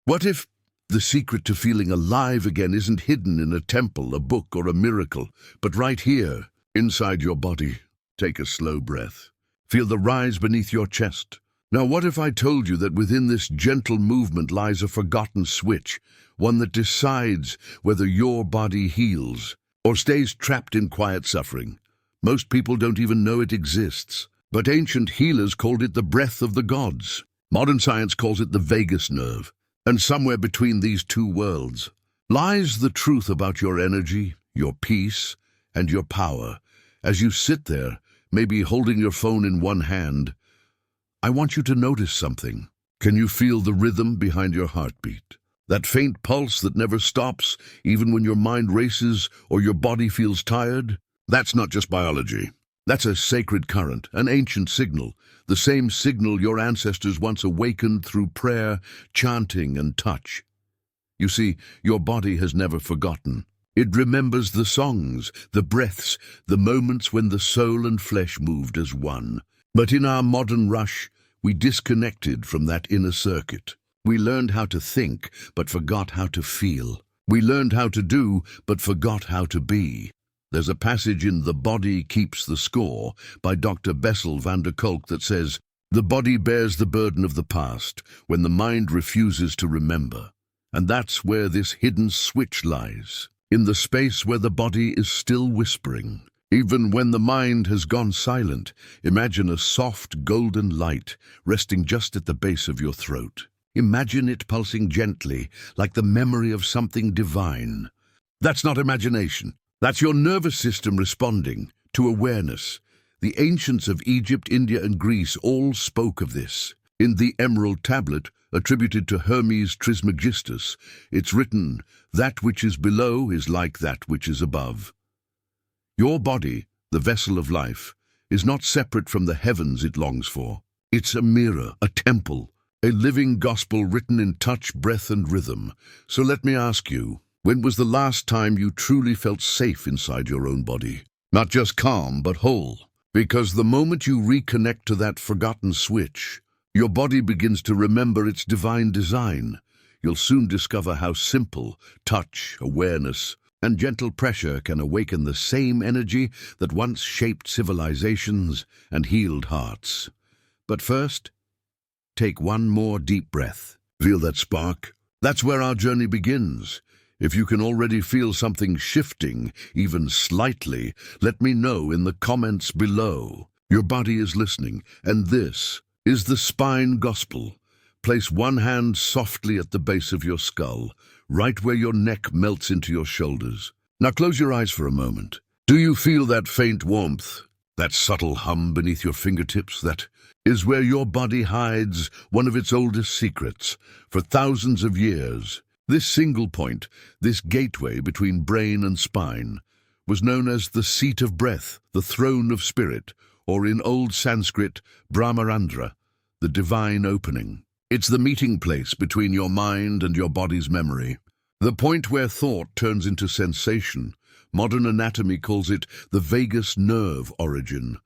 What if the secret to feeling alive again isn't hidden in a temple, a book, or a miracle, but right here, inside your body? Take a slow breath. Feel the rise beneath your chest. Now, what if I told you that within this gentle movement lies a forgotten switch, one that decides whether your body heals or stays trapped in quiet suffering? Most people don't even know it exists, but ancient healers called it the breath of the gods. Modern science calls it the vagus nerve. And somewhere between these two worlds lies the truth about your energy, your peace, and your power. As you sit there, maybe holding your phone in one hand, I want you to notice something. Can you feel the rhythm behind your heartbeat? That faint pulse that never stops, even when your mind races or your body feels tired? That's not just biology. That's a sacred current, an ancient signal, the same signal your ancestors once awakened through prayer, chanting, and touch. You see, your body has never forgotten. It remembers the songs, the breaths, the moments when the soul and flesh moved as one. But in our modern rush, we disconnected from that inner circuit. We learned how to think, but forgot how to feel. We learned how to do, but forgot how to be. There's a passage in The Body Keeps the Score by Dr. Bessel van der Kolk that says, "The body bears the burden of the past when the mind refuses to remember." And that's where this hidden switch lies, in the space where the body is still whispering. Even when the mind has gone silent, imagine a soft golden light resting just at the base of your throat. Imagine it pulsing gently, like the memory of something divine. That's not imagination. That's your nervous system responding to awareness. The ancients of Egypt, India, and Greece all spoke of this. In the Emerald Tablet, attributed to Hermes Trismegistus, it's written, "That which is below is like that which is above." Your body, the vessel of life, is not separate from the heavens it longs for. It's a mirror, a temple, a living gospel written in touch, breath, and rhythm. So let me ask you, when was the last time you truly felt safe inside your own body? Not just calm, but whole. Because the moment you reconnect to that forgotten switch, your body begins to remember its divine design. You'll soon discover how simple touch, awareness, and gentle pressure can awaken the same energy that once shaped civilizations and healed hearts. But first, take one more deep breath. Feel that spark? That's where our journey begins. If you can already feel something shifting, even slightly, let me know in the comments below. Your body is listening, and this is the Spine Gospel. Place one hand softly at the base of your skull, right where your neck melts into your shoulders. Now close your eyes for a moment. Do you feel that faint warmth, that subtle hum beneath your fingertips? That is where your body hides one of its oldest secrets. For thousands of years, this single point, this gateway between brain and spine, was known as the seat of breath, the throne of spirit, or in Old Sanskrit, Brahmarandra, the divine opening. It's the meeting place between your mind and your body's memory. The point where thought turns into sensation. Modern anatomy calls it the vagus nerve origin,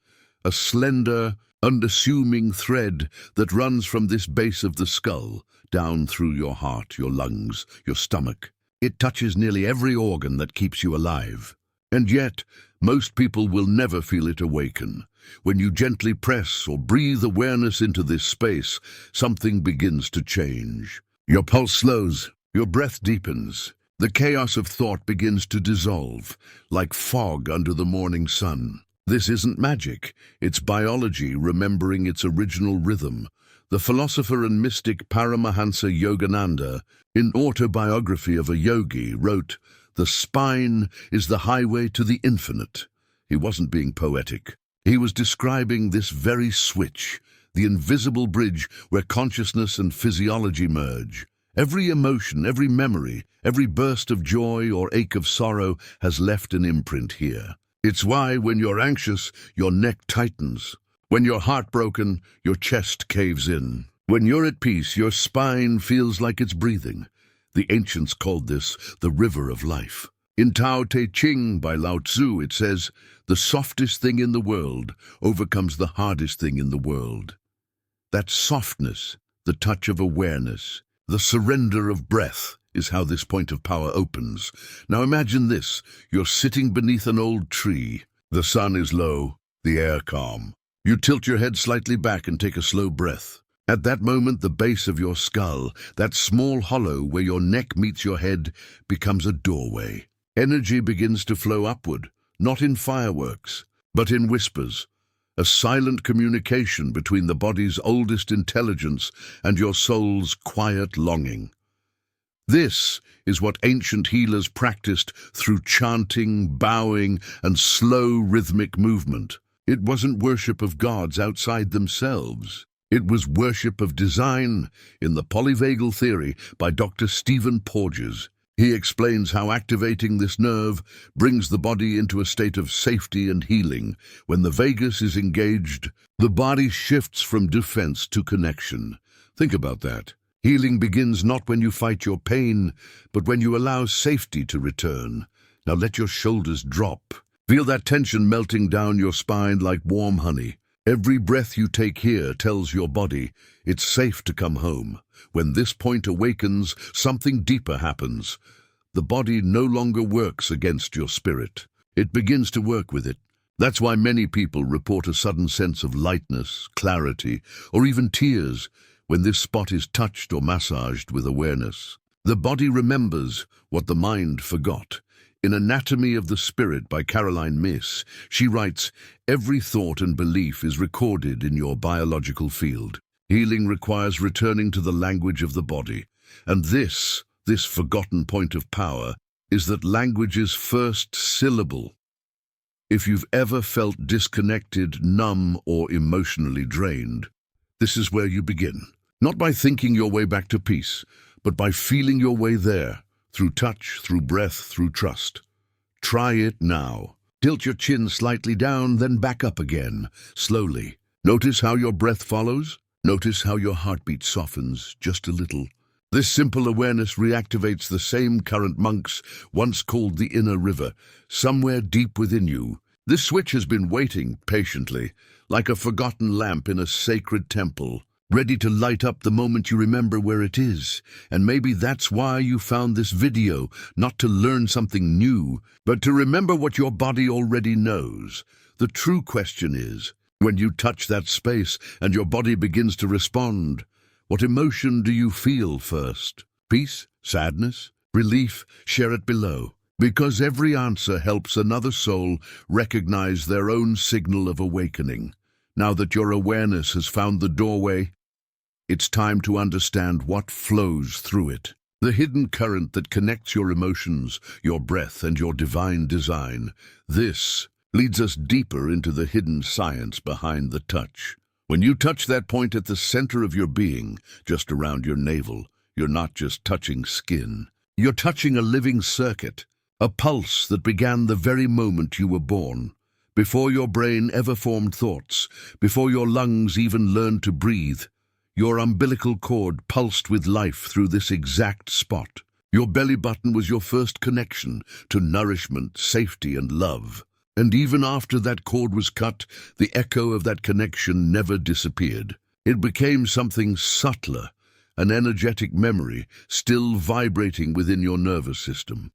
a slender, unassuming thread that runs from this base of the skull, down through your heart, your lungs, your stomach. It touches nearly every organ that keeps you alive. And yet, most people will never feel it awaken. When you gently press or breathe awareness into this space, something begins to change. Your pulse slows, your breath deepens. The chaos of thought begins to dissolve, like fog under the morning sun. This isn't magic, it's biology remembering its original rhythm. The philosopher and mystic Paramahansa Yogananda, in Autobiography of a Yogi, wrote, "The spine is the highway to the infinite." He wasn't being poetic. He was describing this very switch, the invisible bridge where consciousness and physiology merge. Every emotion, every memory, every burst of joy or ache of sorrow has left an imprint here. It's why when you're anxious, your neck tightens. When you're heartbroken, your chest caves in. When you're at peace, your spine feels like it's breathing. The ancients called this the river of life. In Tao Te Ching by Lao Tzu, it says, "The softest thing in the world overcomes the hardest thing in the world." That softness, the touch of awareness, The surrender of breath is how this point of power opens. Now imagine this. You're sitting beneath an old tree. The sun is low, the air calm. You tilt your head slightly back and take a slow breath. At that moment, the base of your skull, that small hollow where your neck meets your head, becomes a doorway. Energy begins to flow upward, not in fireworks, but in whispers. A silent communication between the body's oldest intelligence and your soul's quiet longing. This is what ancient healers practiced through chanting, bowing, and slow rhythmic movement. It wasn't worship of gods outside themselves. It was worship of design in the polyvagal theory by Dr. Stephen Porges. He explains how activating this nerve brings the body into a state of safety and healing. When the vagus is engaged, the body shifts from defense to connection. Think about that. Healing begins not when you fight your pain, but when you allow safety to return. Now let your shoulders drop. Feel that tension melting down your spine like warm honey. Every breath you take here tells your body it's safe to come home. When this point awakens, something deeper happens. The body no longer works against your spirit. It begins to work with it. That's why many people report a sudden sense of lightness, clarity, or even tears when this spot is touched or massaged with awareness. The body remembers what the mind forgot. In Anatomy of the Spirit by Caroline Myss, she writes, "Every thought and belief is recorded in your biological field. Healing requires returning to the language of the body. And this forgotten point of power, is that language's first syllable. If you've ever felt disconnected, numb, or emotionally drained, this is where you begin. Not by thinking your way back to peace, but by feeling your way there. Through touch, through breath, through trust. Try it now. Tilt your chin slightly down, then back up again, slowly. Notice how your breath follows. Notice how your heartbeat softens just a little. This simple awareness reactivates the same current monks once called the inner river, somewhere deep within you. This switch has been waiting patiently, like a forgotten lamp in a sacred temple, ready to light up the moment you remember where it is. And maybe that's why you found this video, not to learn something new, but to remember what your body already knows. The true question is, when you touch that space and your body begins to respond, what emotion do you feel first? Peace? Sadness? Relief? Share it below. Because every answer helps another soul recognize their own signal of awakening. Now that your awareness has found the doorway, it's time to understand what flows through it. The hidden current that connects your emotions, your breath, and your divine design. This leads us deeper into the hidden science behind the touch. When you touch that point at the center of your being, just around your navel, you're not just touching skin. You're touching a living circuit, a pulse that began the very moment you were born. Before your brain ever formed thoughts, before your lungs even learned to breathe, your umbilical cord pulsed with life through this exact spot. Your belly button was your first connection to nourishment, safety, and love. And even after that cord was cut, the echo of that connection never disappeared. It became something subtler, an energetic memory still vibrating within your nervous system.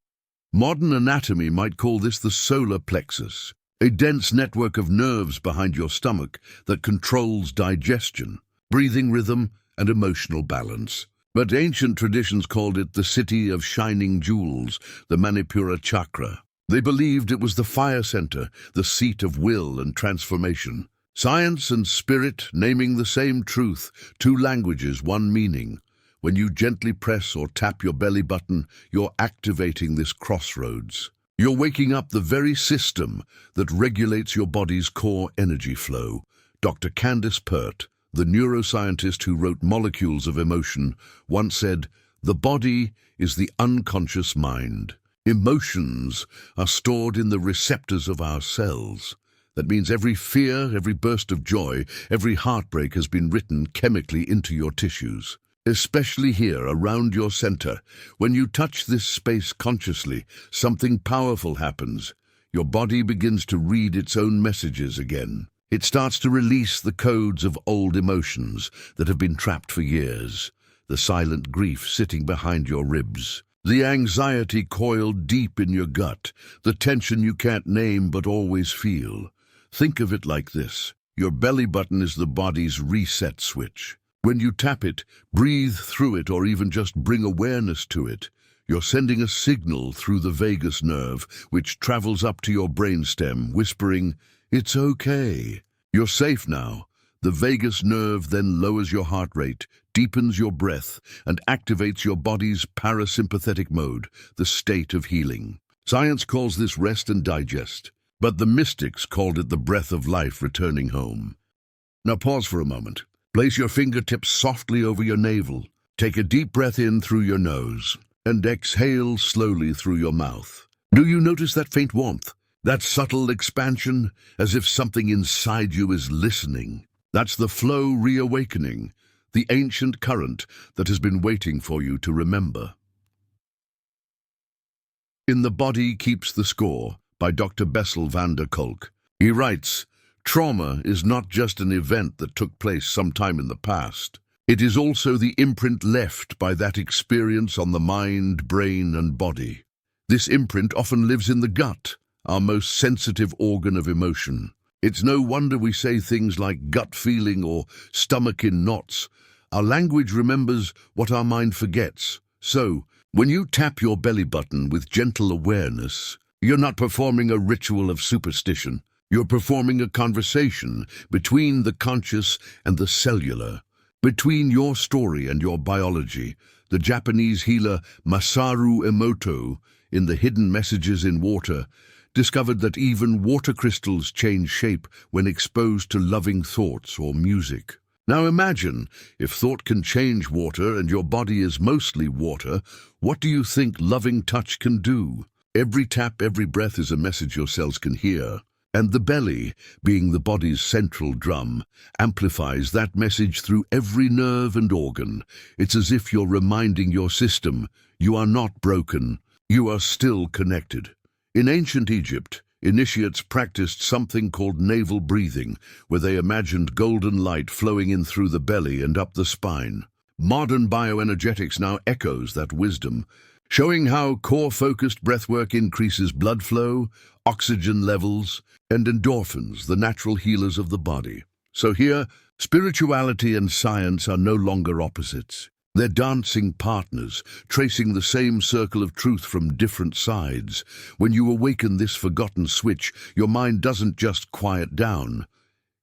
Modern anatomy might call this the solar plexus, a dense network of nerves behind your stomach that controls digestion, breathing rhythm, and emotional balance. But ancient traditions called it the city of shining jewels, the Manipura chakra. They believed it was the fire center, the seat of will and transformation. Science and spirit naming the same truth, two languages, one meaning. When you gently press or tap your belly button, you're activating this crossroads. You're waking up the very system that regulates your body's core energy flow. Dr. Candace Pert, the neuroscientist who wrote Molecules of Emotion, once said, "The body is the unconscious mind. Emotions are stored in the receptors of our cells." That means every fear, every burst of joy, every heartbreak has been written chemically into your tissues. Especially here, around your center. When you touch this space consciously, something powerful happens. Your body begins to read its own messages again. It starts to release the codes of old emotions that have been trapped for years. the silent grief sitting behind your ribs, the anxiety coiled deep in your gut, the tension you can't name but always feel. Think of it like this. Your belly button is the body's reset switch. When you tap it, breathe through it, or even just bring awareness to it, you're sending a signal through the vagus nerve, which travels up to your brainstem, whispering, "It's okay. You're safe now." The vagus nerve then lowers your heart rate, deepens your breath, and activates your body's parasympathetic mode, the state of healing. Science calls this rest and digest, but the mystics called it the breath of life returning home. Now pause for a moment. Place your fingertips softly over your navel. Take a deep breath in through your nose and exhale slowly through your mouth. Do you notice that faint warmth? That subtle expansion, as if something inside you is listening? That's the flow reawakening, the ancient current that has been waiting for you to remember. In The Body Keeps the Score by Dr. Bessel van der Kolk. He writes, "Trauma is not just an event that took place sometime in the past. It is also the imprint left by that experience on the mind, brain, and body. This imprint often lives in the gut, our most sensitive organ of emotion. It's no wonder we say things like gut feeling or stomach in knots. Our language remembers what our mind forgets. So, when you tap your belly button with gentle awareness, you're not performing a ritual of superstition. You're performing a conversation between the conscious and the cellular, between your story and your biology. The Japanese healer Masaru Emoto, in The Hidden Messages in Water, discovered that even water crystals change shape when exposed to loving thoughts or music. Now imagine, if thought can change water and your body is mostly water, what do you think loving touch can do? Every tap, every breath is a message your cells can hear. And the belly, being the body's central drum, amplifies that message through every nerve and organ. It's as if you're reminding your system, you are not broken, you are still connected. In ancient Egypt, initiates practiced something called navel breathing, where they imagined golden light flowing in through the belly and up the spine. Modern bioenergetics now echoes that wisdom, showing how core-focused breathwork increases blood flow, oxygen levels, and endorphins, the natural healers of the body. So here, spirituality and science are no longer opposites. They're dancing partners, tracing the same circle of truth from different sides. When you awaken this forgotten switch, your mind doesn't just quiet down,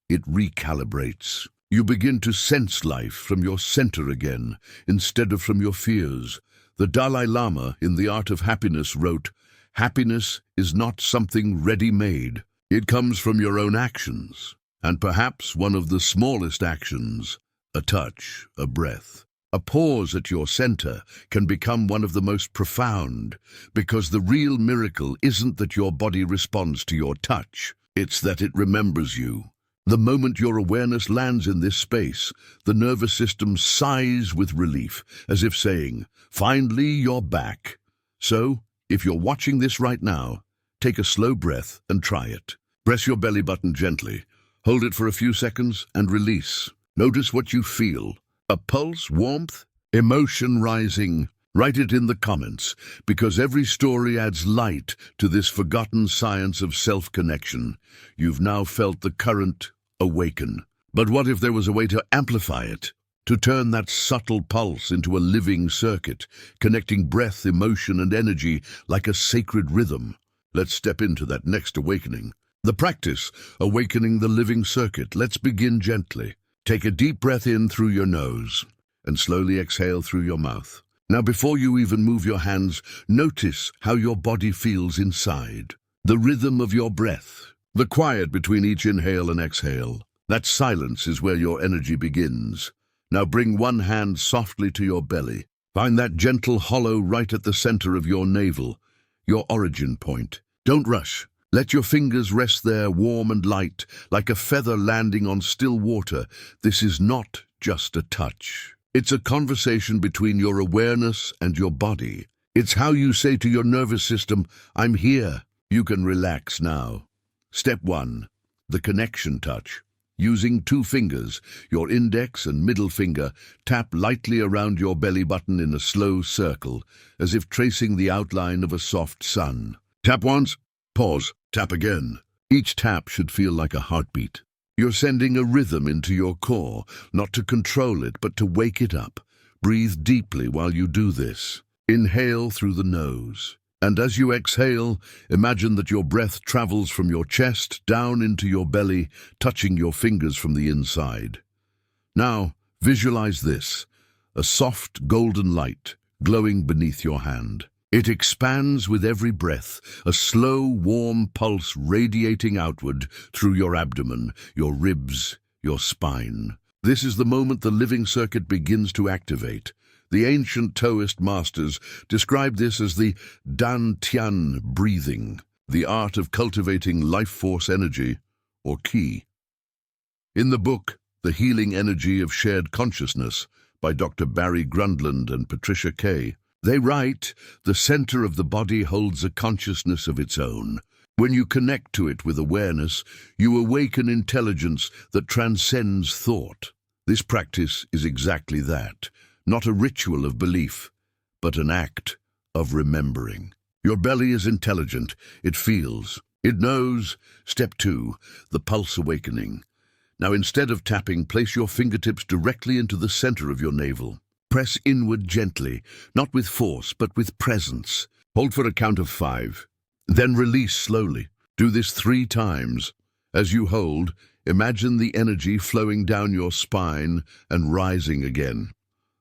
it recalibrates. You begin to sense life from your center again, instead of from your fears. The Dalai Lama, in The Art of Happiness, wrote, "Happiness is not something ready-made. It comes from your own actions, and perhaps one of the smallest actions, a touch, a breath. A pause at your center can become one of the most profound, because the real miracle isn't that your body responds to your touch, it's that it remembers you. The moment your awareness lands in this space, the nervous system sighs with relief, as if saying, 'Finally, you're back.' So, if you're watching this right now, take a slow breath and try it. Press your belly button gently. Hold it for a few seconds and release. Notice what you feel. A pulse, warmth, emotion rising. Write it in the comments, because every story adds light to this forgotten science of self-connection. You've now felt the current awaken. But what if there was a way to amplify it? To turn that subtle pulse into a living circuit, connecting breath, emotion, and energy like a sacred rhythm? Let's step into that next awakening. The practice, awakening the living circuit. Let's begin gently. Take a deep breath in through your nose and slowly exhale through your mouth. Now, before you even move your hands, notice how your body feels inside. The rhythm of your breath, the quiet between each inhale and exhale. That silence is where your energy begins. Now bring one hand softly to your belly. Find that gentle hollow right at the center of your navel, your origin point. Don't rush. Let your fingers rest there, warm and light, like a feather landing on still water. This is not just a touch. It's a conversation between your awareness and your body. It's how you say to your nervous system, "I'm here." You can relax now. Step 1. The connection touch. Using two fingers, your index and middle finger, tap lightly around your belly button in a slow circle, as if tracing the outline of a soft sun. Tap once, pause, tap again. Each tap should feel like a heartbeat. You're sending a rhythm into your core, not to control it, but to wake it up. Breathe deeply while you do this. Inhale through the nose. And as you exhale, imagine that your breath travels from your chest down into your belly, touching your fingers from the inside. Now, visualize this, a soft golden light glowing beneath your hand. It expands with every breath, a slow, warm pulse radiating outward through your abdomen, your ribs, your spine. This is the moment the living circuit begins to activate. The ancient Taoist masters described this as the Dan Tian breathing, the art of cultivating life force energy, or qi. In the book, The Healing Energy of Shared Consciousness, by Dr. Barry Grundland and Patricia Kay, they write, the center of the body holds a consciousness of its own. When you connect to it with awareness, you awaken intelligence that transcends thought. This practice is exactly that. Not a ritual of belief, but an act of remembering. Your belly is intelligent. It feels. It knows. Step 2, the pulse awakening. Now, instead of tapping, place your fingertips directly into the center of your navel. Press inward gently, not with force, but with presence. Hold for a count of 5. Then release slowly. Do this 3 times. As you hold, imagine the energy flowing down your spine and rising again.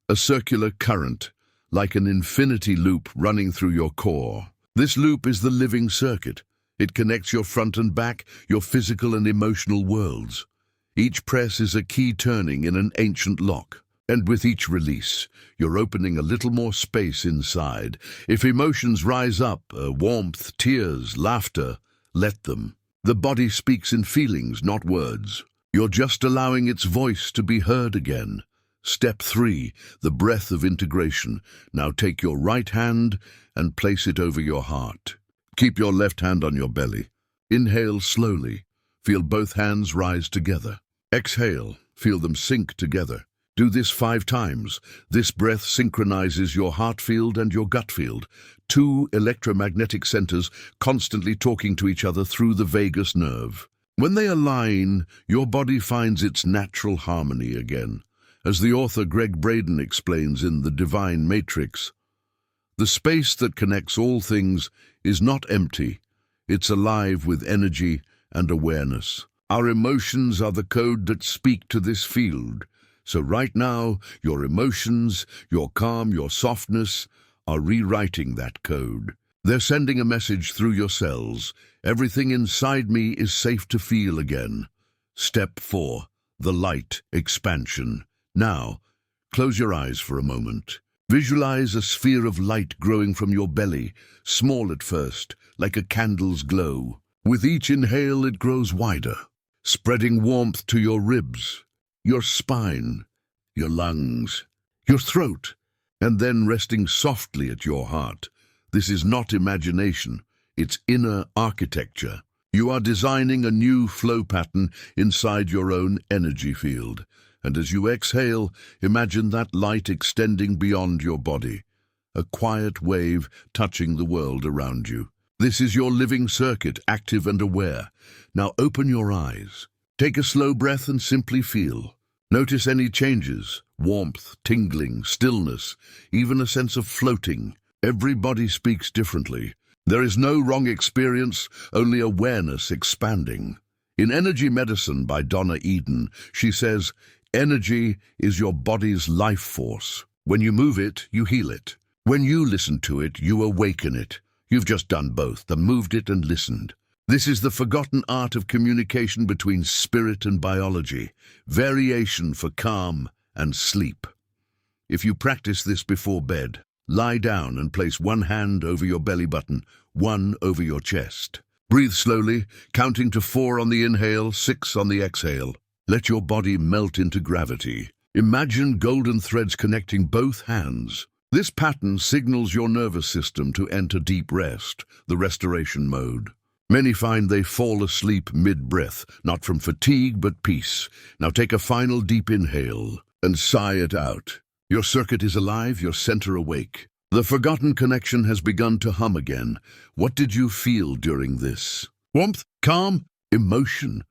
A circular current, like an infinity loop running through your core. This loop is the living circuit. It connects your front and back, your physical and emotional worlds. Each press is a key turning in an ancient lock. And with each release, you're opening a little more space inside. If emotions rise up, warmth, tears, laughter, let them. The body speaks in feelings, not words. You're just allowing its voice to be heard again. Step 3, the breath of integration. Now take your right hand and place it over your heart. Keep your left hand on your belly. Inhale slowly. Feel both hands rise together. Exhale. Feel them sink together. Do this 5 times. This breath synchronizes your heart field and your gut field, 2 electromagnetic centers constantly talking to each other through the vagus nerve. When they align, your body finds its natural harmony again. As the author Greg Braden explains in The Divine Matrix, the space that connects all things is not empty. It's alive with energy and awareness. Our emotions are the code that speak to this field. So right now, your emotions, your calm, your softness, are rewriting that code. They're sending a message through your cells. Everything inside me is safe to feel again. Step 4, the light expansion. Now, close your eyes for a moment. Visualize a sphere of light growing from your belly, small at first, like a candle's glow. With each inhale, it grows wider, spreading warmth to your ribs, your spine, your lungs, your throat, and then resting softly at your heart. This is not imagination, it's inner architecture. You are designing a new flow pattern inside your own energy field. And as you exhale, imagine that light extending beyond your body, a quiet wave touching the world around you. This is your living circuit, active and aware. Now open your eyes. Take a slow breath and simply feel. Notice any changes, warmth, tingling, stillness, even a sense of floating. Every body speaks differently. There is no wrong experience, only awareness expanding. In Energy Medicine by Donna Eden, she says, energy is your body's life force. When you move it, you heal it. When you listen to it, you awaken it. You've just done both, moved it and listened. This is the forgotten art of communication between spirit and biology, variation for calm and sleep. If you practice this before bed, lie down and place one hand over your belly button, one over your chest. Breathe slowly, counting to 4 on the inhale, 6 on the exhale. Let your body melt into gravity. Imagine golden threads connecting both hands. This pattern signals your nervous system to enter deep rest, the restoration mode. Many find they fall asleep mid-breath, not from fatigue but peace. Now take a final deep inhale and sigh it out. Your circuit is alive, your center awake. The forgotten connection has begun to hum again. What did you feel during this? Warmth? Calm? Emotion?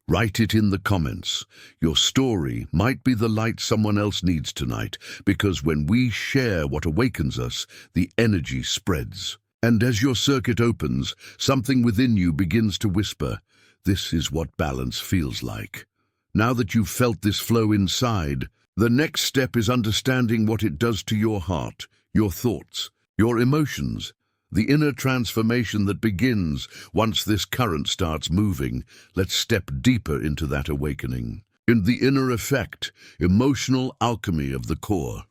Write it in the comments. Your story might be the light someone else needs tonight, because when we share what awakens us, the energy spreads. And as your circuit opens, something within you begins to whisper, "This is what balance feels like." Now that you've felt this flow inside, the next step is understanding what it does to your heart, your thoughts, your emotions, the inner transformation that begins once this current starts moving. Let's step deeper into that awakening. In the inner effect, emotional alchemy of the core.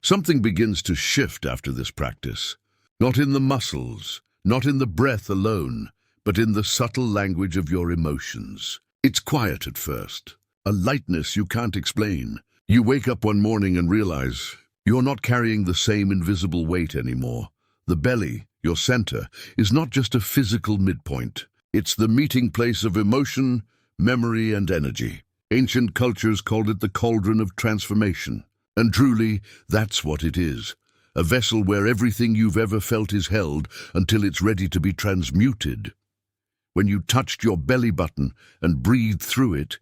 Something begins to shift after this practice. Not in the muscles, not in the breath alone, but in the subtle language of your emotions. It's quiet at first, a lightness you can't explain. You wake up one morning and realize you're not carrying the same invisible weight anymore. The belly, your center, is not just a physical midpoint. It's the meeting place of emotion, memory, and energy. Ancient cultures called it the cauldron of transformation. And truly, that's what it is. A vessel where everything you've ever felt is held until it's ready to be transmuted. When you touched your belly button and breathed through it,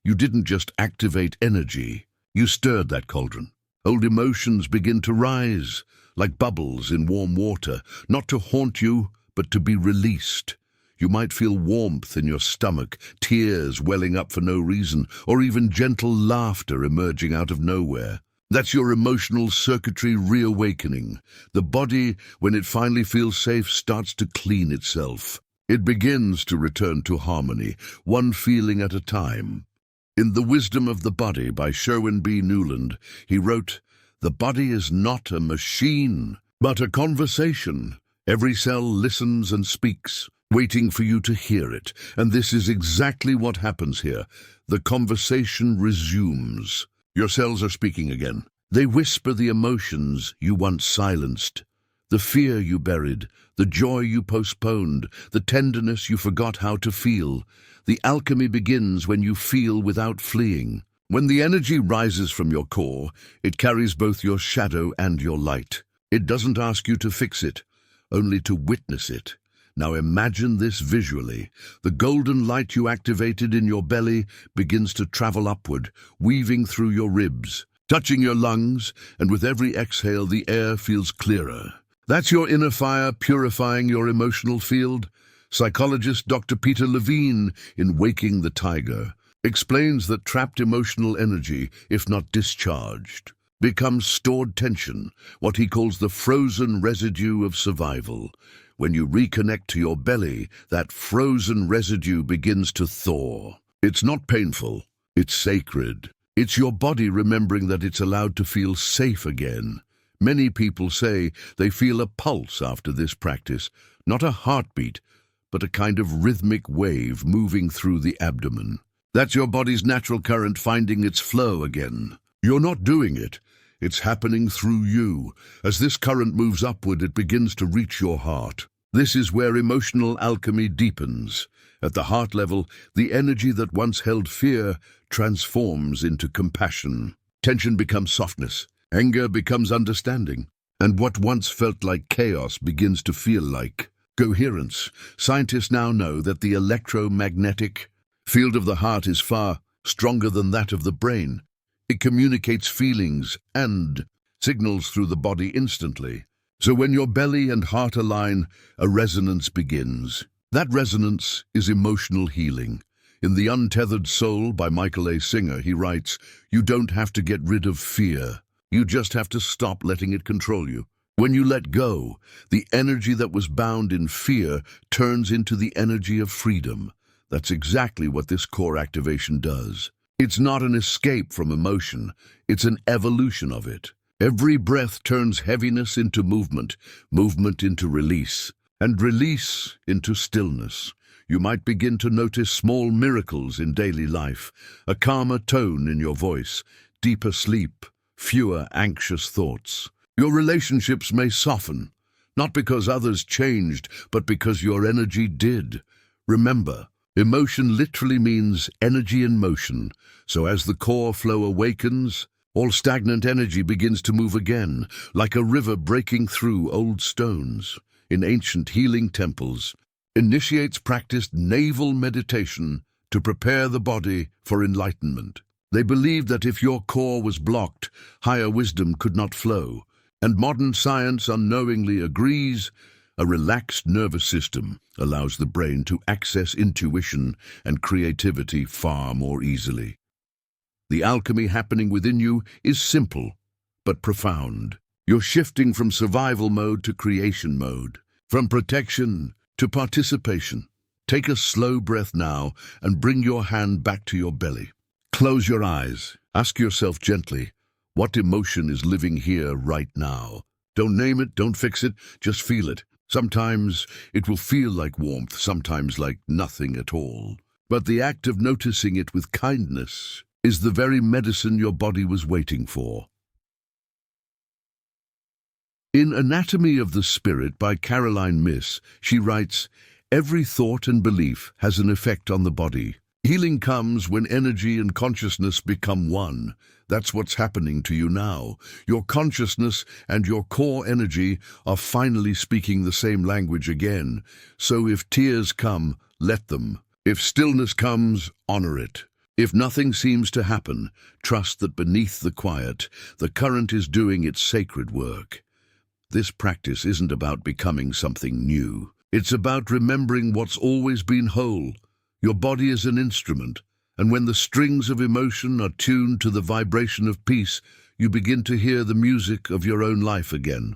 you didn't just activate energy, you stirred that cauldron. Old emotions begin to rise, like bubbles in warm water, not to haunt you, but to be released. You might feel warmth in your stomach, tears welling up for no reason, or even gentle laughter emerging out of nowhere. That's your emotional circuitry reawakening. The body, when it finally feels safe, starts to clean itself. It begins to return to harmony, one feeling at a time. In The Wisdom of the Body by Sherwin B. Newland, he wrote, "The body is not a machine, but a conversation. Every cell listens and speaks, waiting for you to hear it. And this is exactly what happens here. The conversation resumes. Your cells are speaking again. They whisper the emotions you once silenced, the fear you buried, the joy you postponed, the tenderness you forgot how to feel. The alchemy begins when you feel without fleeing. When the energy rises from your core, it carries both your shadow and your light. It doesn't ask you to fix it, only to witness it. Now imagine this visually. The golden light you activated in your belly begins to travel upward, weaving through your ribs, touching your lungs, and with every exhale the air feels clearer. That's your inner fire purifying your emotional field. Psychologist Dr. Peter Levine, in Waking the Tiger, explains that trapped emotional energy, if not discharged, becomes stored tension, what he calls the frozen residue of survival. When you reconnect to your belly, that frozen residue begins to thaw. It's not painful, it's sacred. It's your body remembering that it's allowed to feel safe again. Many people say they feel a pulse after this practice, not a heartbeat, but a kind of rhythmic wave moving through the abdomen. That's your body's natural current finding its flow again. You're not doing it. It's happening through you. As this current moves upward, it begins to reach your heart. This is where emotional alchemy deepens. At the heart level, the energy that once held fear transforms into compassion. Tension becomes softness. Anger becomes understanding. And what once felt like chaos begins to feel like coherence. Scientists now know that the electromagnetic field of the heart is far stronger than that of the brain. It communicates feelings and signals through the body instantly. So when your belly and heart align, a resonance begins. That resonance is emotional healing. In The Untethered Soul by Michael A. Singer, he writes, "You don't have to get rid of fear. You just have to stop letting it control you. When you let go, the energy that was bound in fear turns into the energy of freedom." That's exactly what this core activation does. It's not an escape from emotion, it's an evolution of it. Every breath turns heaviness into movement, movement into release, and release into stillness. You might begin to notice small miracles in daily life, a calmer tone in your voice, deeper sleep, fewer anxious thoughts. Your relationships may soften, Not because others changed, but because your energy did. Remember, emotion literally means energy in motion. So as the core flow awakens, all stagnant energy begins to move again, like a river breaking through old stones. In ancient healing temples, initiates practiced navel meditation to prepare the body for enlightenment. They believed that if your core was blocked, higher wisdom could not flow. And modern science unknowingly agrees. A relaxed nervous system allows the brain to access intuition and creativity far more easily. The alchemy happening within you is simple, but profound. You're shifting from survival mode to creation mode, from protection to participation. Take a slow breath now and bring your hand back to your belly. Close your eyes. Ask yourself gently, what emotion is living here right now? Don't name it, don't fix it, just feel it. Sometimes it will feel like warmth, sometimes like nothing at all. But the act of noticing it with kindness is the very medicine your body was waiting for. In Anatomy of the Spirit by Caroline Myss, she writes, "Every thought and belief has an effect on the body. Healing comes when energy and consciousness become one. That's what's happening to you now. Your consciousness and your core energy are finally speaking the same language again. So if tears come, let them. If stillness comes, honor it. If nothing seems to happen, trust that beneath the quiet, the current is doing its sacred work." This practice isn't about becoming something new. It's about remembering what's always been whole. Your body is an instrument, and when the strings of emotion are tuned to the vibration of peace, you begin to hear the music of your own life again.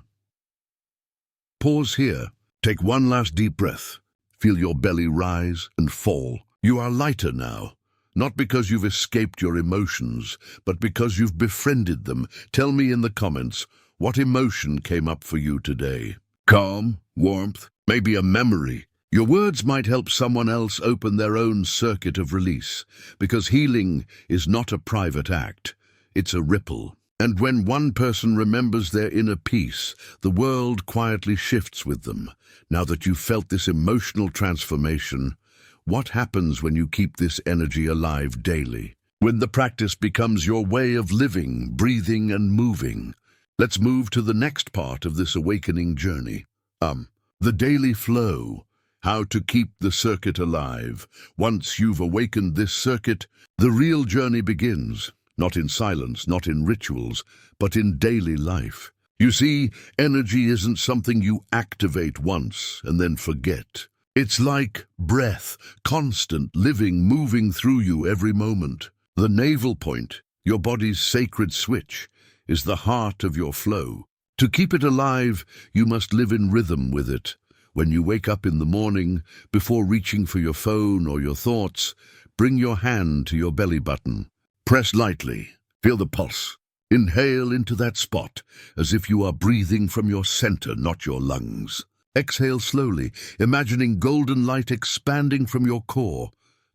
Pause here. Take one last deep breath. Feel your belly rise and fall. You are lighter now, not because you've escaped your emotions, but because you've befriended them. Tell me in the comments, what emotion came up for you today? Calm, warmth, maybe a memory. Your words might help someone else open their own circuit of release, because healing is not a private act, it's a ripple. And when one person remembers their inner peace, the world quietly shifts with them. Now that you've felt this emotional transformation, what happens when you keep this energy alive daily? When the practice becomes your way of living, breathing, and moving? Let's move to the next part of this awakening journey. The daily flow. How to keep the circuit alive. Once you've awakened this circuit, the real journey begins. Not in silence, not in rituals, but in daily life. You see, energy isn't something you activate once and then forget. It's like breath, constant, living, moving through you every moment. The navel point, your body's sacred switch, is the heart of your flow. To keep it alive, you must live in rhythm with it. When you wake up in the morning, before reaching for your phone or your thoughts, bring your hand to your belly button. Press lightly. Feel the pulse. Inhale into that spot, as if you are breathing from your center, not your lungs. Exhale slowly, imagining golden light expanding from your core,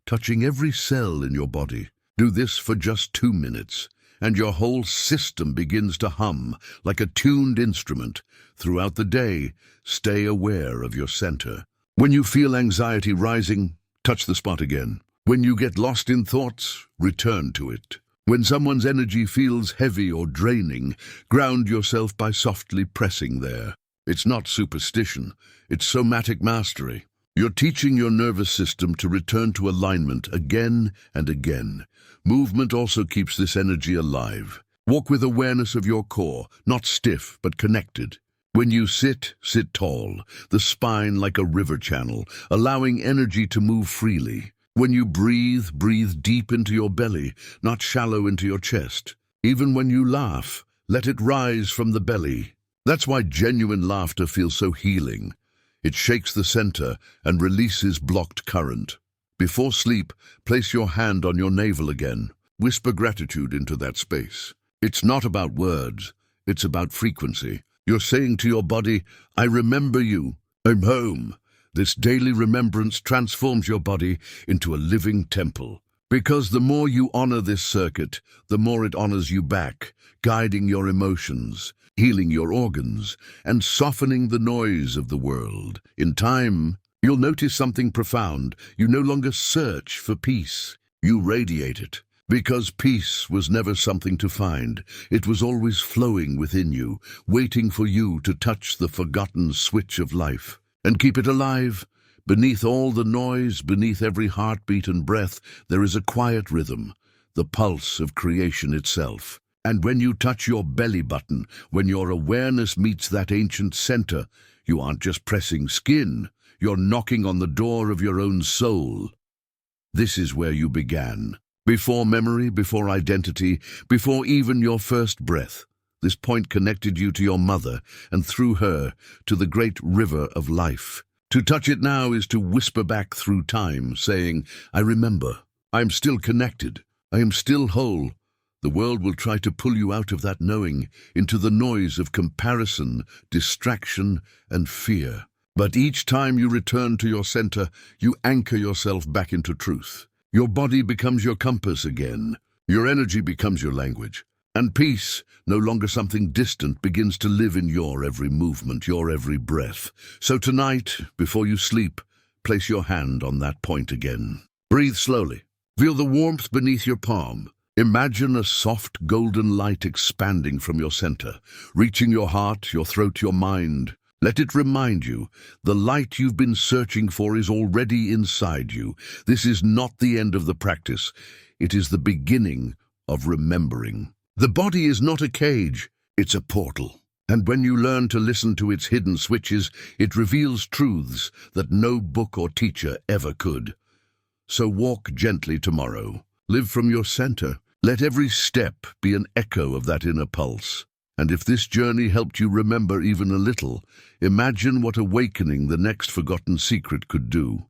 touching every cell in your body. Do this for just 2 minutes, and your whole system begins to hum like a tuned instrument. Throughout the day, stay aware of your center. When you feel anxiety rising, touch the spot again. When you get lost in thoughts, return to it. When someone's energy feels heavy or draining, ground yourself by softly pressing there. It's not superstition, it's somatic mastery. You're teaching your nervous system to return to alignment again and again. Movement also keeps this energy alive. Walk with awareness of your core, not stiff but connected. When you sit, sit tall, the spine like a river channel, allowing energy to move freely. When you breathe, breathe deep into your belly, not shallow into your chest. Even when you laugh, let it rise from the belly. That's why genuine laughter feels so healing. It shakes the center and releases blocked current. Before sleep, place your hand on your navel again. Whisper gratitude into that space. It's not about words, it's about frequency. You're saying to your body, I remember you, I'm home. This daily remembrance transforms your body into a living temple. Because the more you honor this circuit, the more it honors you back, guiding your emotions, healing your organs, and softening the noise of the world. In time, you'll notice something profound. You no longer search for peace. You radiate it. Because peace was never something to find. It was always flowing within you, waiting for you to touch the forgotten switch of life. And keep it alive. Beneath all the noise, beneath every heartbeat and breath, there is a quiet rhythm, the pulse of creation itself. And when you touch your belly button, when your awareness meets that ancient center, you aren't just pressing skin, you're knocking on the door of your own soul. This is where you began. Before memory, before identity, before even your first breath. This point connected you to your mother, and through her, to the great river of life. To touch it now is to whisper back through time, saying, I remember, I am still connected, I am still whole. The world will try to pull you out of that knowing, into the noise of comparison, distraction, and fear. But each time you return to your center, you anchor yourself back into truth. Your body becomes your compass again. Your energy becomes your language. And peace, no longer something distant, begins to live in your every movement, your every breath. So tonight, before you sleep, place your hand on that point again. Breathe slowly. Feel the warmth beneath your palm. Imagine a soft golden light expanding from your center, reaching your heart, your throat, your mind. Let it remind you, the light you've been searching for is already inside you. This is not the end of the practice. It is the beginning of remembering. The body is not a cage, it's a portal. And when you learn to listen to its hidden switches, it reveals truths that no book or teacher ever could. So walk gently tomorrow. Live from your center. Let every step be an echo of that inner pulse. And if this journey helped you remember even a little, imagine what awakening the next forgotten secret could do.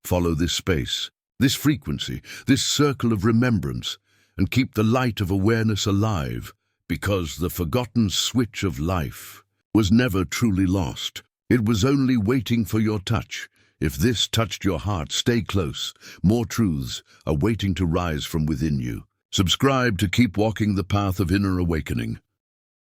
Follow this space, this frequency, this circle of remembrance, and keep the light of awareness alive, because the forgotten switch of life was never truly lost. It was only waiting for your touch. If this touched your heart, stay close. More truths are waiting to rise from within you. Subscribe to keep walking the path of inner awakening.